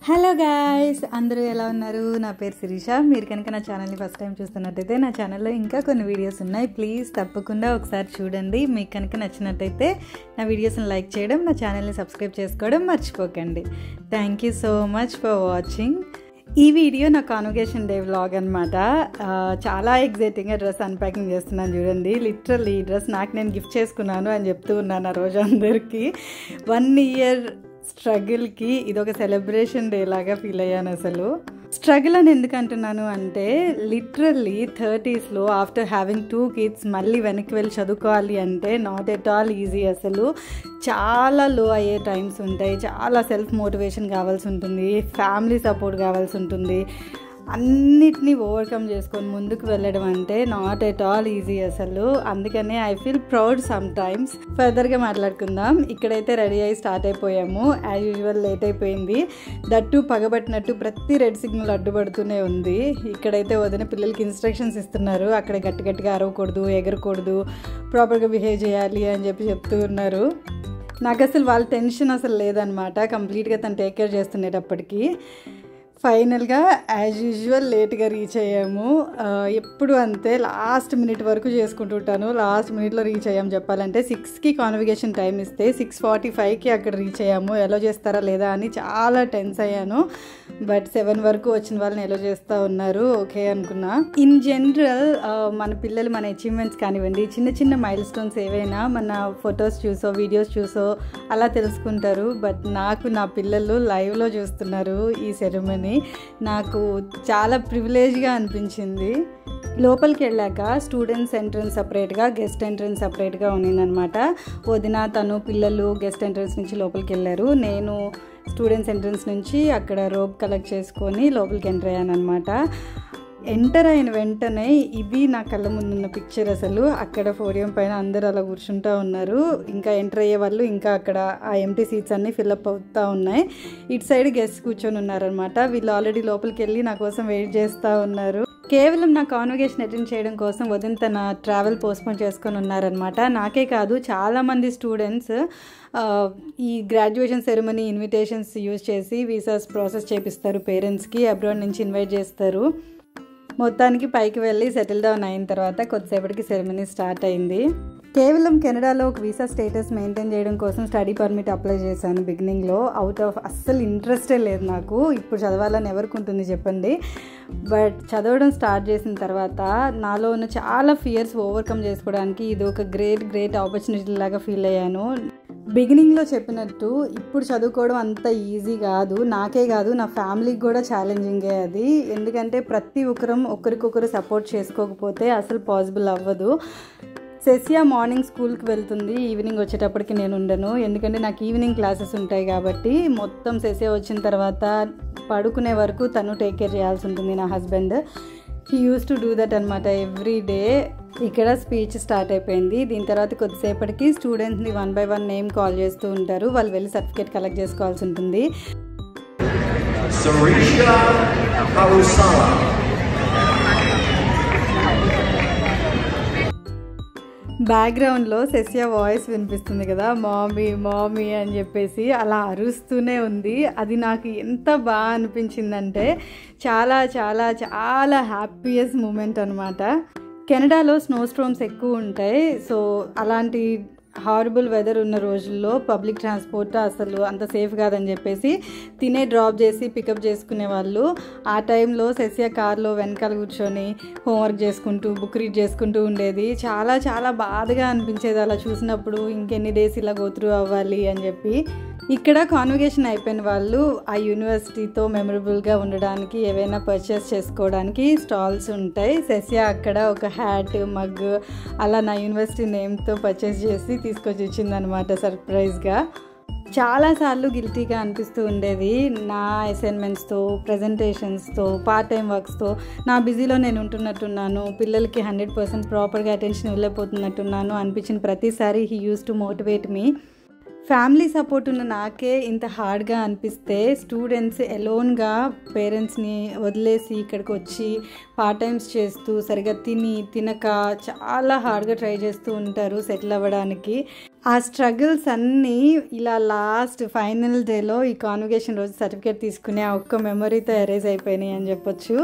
Hello guys, అందరూ ఎలా ఉన్నారు? నా పేరు శిరీష. మీరు కనుక నా ఛానల్ని ఫస్ట్ టైం చూస్తున్నట్టయితే నా ఛానల్లో ఇంకా కొన్ని వీడియోస్ ఉన్నాయి. ప్లీజ్ తప్పకుండా ఒకసారి చూడండి. మీకు కనుక నచ్చినట్టయితే నా వీడియోస్ని లైక్ చేయడం, నా ఛానల్ని సబ్స్క్రైబ్ చేసుకోవడం మర్చిపోకండి. Thank you so much for watching. ఈ వీడియో నా కాన్వకేషన్ డే వ్లాగ్ అనమాట. చాలా ఎగ్జైటింగ్గా డ్రెస్ అన్ప్యాకింగ్ చేస్తున్నాను చూడండి. లిటరల్లీ ఈ డ్రెస్ నాకు నేను గిఫ్ట్ చేసుకున్నాను అని చెప్తూ ఉన్నాను ఆ రోజు అందరికీ. 1 year స్ట్రగుల్కి ఇదొక సెలబ్రేషన్ డే లాగా ఫీల్ అయ్యాను. అసలు స్ట్రగుల్ అని ఎందుకు అంటున్నాను అంటే, లిటరల్లీ 30sలో ఆఫ్టర్ హ్యావింగ్ 2 kids మళ్ళీ వెనక్కి వెళ్ళి చదువుకోవాలి అంటే నాట్ ఎట్ ఆల్ ఈజీ. అసలు చాలా లో అయ్యే టైమ్స్ ఉంటాయి, చాలా సెల్ఫ్ మోటివేషన్ కావాల్సి ఉంటుంది, ఫ్యామిలీ సపోర్ట్ కావాల్సి ఉంటుంది. అన్నిటినీ ఓవర్కమ్ చేసుకొని ముందుకు వెళ్ళడం అంటే నాట్ ఎట్ ఆల్ ఈజీ అసలు. అందుకనే I feel proud some times. ఫర్దర్గా మాట్లాడుకుందాం. ఇక్కడైతే రెడీ అయ్యి స్టార్ట్ అయిపోయాము. యాజ్ యూజువల్ లేట్ అయిపోయింది. దట్టు పగబట్టినట్టు ప్రతి రెడ్ సిగ్నల్ అడ్డుపడుతూనే ఉంది. ఇక్కడైతే వదిన పిల్లలకి ఇన్స్ట్రక్షన్స్ ఇస్తున్నారు. అక్కడ గట్టిగా అరవకూడదు, ఎగరకూడదు, ప్రాపర్గా బిహేవ్ చేయాలి అని చెప్తూ ఉన్నారు. నాకు అసలు వాళ్ళ టెన్షన్ అసలు లేదనమాట. కంప్లీట్గా తను టేక్ కేర్ చేస్తునేటప్పటికీ ఫైనల్గా యాజ్ యూజువల్ లేట్గా రీచ్ అయ్యాము. ఎప్పుడు అంతే, లాస్ట్ మినిట్ వరకు చేసుకుంటుంటాను. లాస్ట్ మినిట్లో రీచ్ అయ్యాము. చెప్పాలంటే 6కి కాన్వకేషన్ టైం ఇస్తే 6:45కి అక్కడ రీచ్ అయ్యాము. ఎలో చేస్తారా లేదా అని చాలా టెన్స్ అయ్యాను. బట్ 7 వరకు వచ్చిన వాళ్ళని ఎలో చేస్తూ ఉన్నారు. ఓకే అనుకున్నా. ఇన్ జనరల్ మన పిల్లలు మన అచీవ్మెంట్స్ కానివ్వండి, చిన్న చిన్న మైల్ స్టోన్స్ ఏవైనా మన ఫొటోస్ చూసో వీడియోస్ చూసో అలా తెలుసుకుంటారు. బట్ నాకు నా పిల్లలు లైవ్లో చూస్తున్నారు ఈ సెరమనీ. నాకు చాలా ప్రివిలేజ్గా అనిపించింది. లోపలికి వెళ్ళాక స్టూడెంట్స్ ఎంట్రన్స్ సపరేట్గా, గెస్ట్ ఎంట్రన్స్ సపరేట్గా ఉన్నిందనమాట. వదిన తను పిల్లలు గెస్ట్ ఎంట్రన్స్ నుంచి లోపలికి వెళ్ళారు. నేను స్టూడెంట్స్ ఎంట్రన్స్ నుంచి అక్కడ రోప్ కలెక్ట్ చేసుకొని లోపలికి ఎంటర్ అయ్యాను అనమాట. ఎంటర్ అయిన వెంటనే ఇది నా కళ్ళ ముందున్న పిక్చర్. అసలు అక్కడ పోడియం పైన అందరూ అలా కూర్చుంటూ ఉన్నారు. ఇంకా ఎంటర్ అయ్యే వాళ్ళు ఇంకా అక్కడ ఆ ఎంటీ సీట్స్ అన్నీ ఫిల్అప్ అవుతూ ఉన్నాయి. ఇటు సైడ్ గెస్ట్ కూర్చొని ఉన్నారనమాట. వీళ్ళు ఆల్రెడీ లోపలికి వెళ్ళి నా కోసం వెయిట్ చేస్తూ ఉన్నారు. కేవలం నా కాన్వకేషన్ అటెండ్ చేయడం కోసం వదిన తన ట్రావెల్ పోస్ట్పోన్ చేసుకొని ఉన్నారనమాట. నాకే కాదు, చాలామంది స్టూడెంట్స్ ఈ గ్రాడ్యుయేషన్ సెరమనీ ఇన్విటేషన్స్ యూజ్ చేసి వీసాస్ ప్రాసెస్ చేపిస్తారు. పేరెంట్స్కి అబ్రాడ్ నుంచి ఇన్వైట్ చేస్తారు. మొత్తానికి పైకి వెళ్ళి సెటిల్ డౌన్ అయిన తర్వాత కొద్దిసేపటికి సెరమనీ స్టార్ట్ అయింది. కేవలం కెనడాలో ఒక వీసా స్టేటస్ మెయింటైన్ చేయడం కోసం స్టడీ పర్మిట్ అప్లై చేశాను బిగినింగ్లో. అవుట్ ఆఫ్ అస్సలు ఇంట్రెస్టే లేదు నాకు. ఇప్పుడు చదవాలని ఎవరికి ఉంటుంది చెప్పండి. బట్ చదవడం స్టార్ట్ చేసిన తర్వాత నాలో ఉన్న చాలా ఫియర్స్ ఓవర్కమ్ చేసుకోవడానికి ఇది ఒక గ్రేట్ ఆపర్చునిటీ లాగా ఫీల్ అయ్యాను. బిగినింగ్లో చెప్పినట్టు ఇప్పుడు చదువుకోవడం అంత ఈజీ కాదు. నాకే కాదు, నా ఫ్యామిలీకి కూడా ఛాలెంజింగే అది. ఎందుకంటే ప్రతి ఒక్కరం ఒకరికొకరు సపోర్ట్ చేసుకోకపోతే అసలు పాసిబుల్ అవ్వదు. సెసియా మార్నింగ్ స్కూల్కి వెళ్తుంది, ఈవినింగ్ వచ్చేటప్పటికి నేను ఉండను. ఎందుకంటే నాకు ఈవినింగ్ క్లాసెస్ ఉంటాయి కాబట్టి. మొత్తం సెసియా వచ్చిన తర్వాత పడుకునే వరకు తను టేక్ కేర్ చేయాల్సి ఉంటుంది, నా husband. He use to do that అనమాట ఎవ్రీ డే. ఇక్కడ స్పీచ్ స్టార్ట్ అయిపోయింది. దీని తర్వాత కొద్దిసేపటికి స్టూడెంట్స్ని 1 by 1 నేమ్ కాల్ చేస్తూ ఉంటారు. వాళ్ళు వెళ్ళి సర్టిఫికేట్ కలెక్ట్ చేసుకోవాల్సి ఉంటుంది. బ్యాక్గ్రౌండ్లో సెసియా వాయిస్ వినిపిస్తుంది కదా, మామీ అని చెప్పేసి అలా అరుస్తూనే ఉంది. అది నాకు ఎంత బాగా అనిపించిందంటే చాలా హ్యాపీయెస్ట్ మూమెంట్ అనమాట. కెనడాలో స్నో స్ట్రోమ్స్ ఎక్కువ ఉంటాయి. సో అలాంటి హారబుల్ వెదర్ ఉన్న రోజుల్లో పబ్లిక్ ట్రాన్స్పోర్ట్ అసలు అంత సేఫ్ కాదని చెప్పేసి తినే డ్రాప్ చేసి పికప్ చేసుకునే వాళ్ళు. ఆ టైంలో సెసియా కార్లో వెనకాల కూర్చొని హోంవర్క్ చేసుకుంటూ బుక్ రీడ్ చేసుకుంటూ ఉండేది. చాలా బాధగా అనిపించేది అలా చూసినప్పుడు. ఇంకెన్ని డేస్ ఇలా గో త్రూ అవ్వాలి అని చెప్పి. ఇక్కడ కాన్వకేషన్ అయిపోయిన వాళ్ళు ఆ యూనివర్సిటీతో మెమరబుల్గా ఉండడానికి ఏవైనా పర్చేస్ చేసుకోవడానికి స్టాల్స్ ఉంటాయి. సెసియా అక్కడ ఒక హ్యాట్, మగ్ అలా నా యూనివర్సిటీ నేమ్తో పర్చేస్ చేసి తీసుకొచ్చి ఇచ్చిందనమాట సర్ప్రైజ్గా. చాలాసార్లు గిల్టీగా అనిపిస్తూ ఉండేది. నా అసైన్మెంట్స్తో, ప్రజెంటేషన్స్తో, పార్ట్ టైం వర్క్స్తో నా బిజీలో నేను ఉంటున్నట్టున్నాను. పిల్లలకి 100% ప్రాపర్గా అటెన్షన్ ఇవ్వలేకపోతున్నట్టున్నాను అనిపించిన ప్రతిసారి he use to motivate me. Family support ఉన్న నాకే ఇంత హార్డ్గా అనిపిస్తే స్టూడెంట్స్ ఎలోన్గా పేరెంట్స్ని వదిలేసి ఇక్కడికి వచ్చి పార్ట్ టైమ్స్ చేస్తూ సరిగా తినక చాలా హార్డ్గా ట్రై చేస్తూ ఉంటారు సెటిల్ అవ్వడానికి. ఆ స్ట్రగుల్స్ అన్నీ ఇలా లాస్ట్ ఫైనల్ డేలో ఈ కాన్వకేషన్ రోజు సర్టిఫికేట్ తీసుకునే ఆ ఒక్క మెమరీతో ఎరేజ్ అయిపోయినాయి అని చెప్పొచ్చు.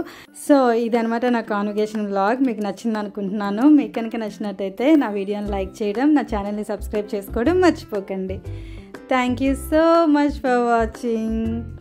సో ఇదనమాట నా కాన్వకేషన్ వ్లాగ్. మీకు నచ్చింది అనుకుంటున్నాను. మీకు కనుక నచ్చినట్టయితే నా వీడియోని లైక్ చేయడం, నా ఛానల్ని సబ్స్క్రైబ్ చేసుకోవడం మర్చిపోకండి. Thank you so much for watching.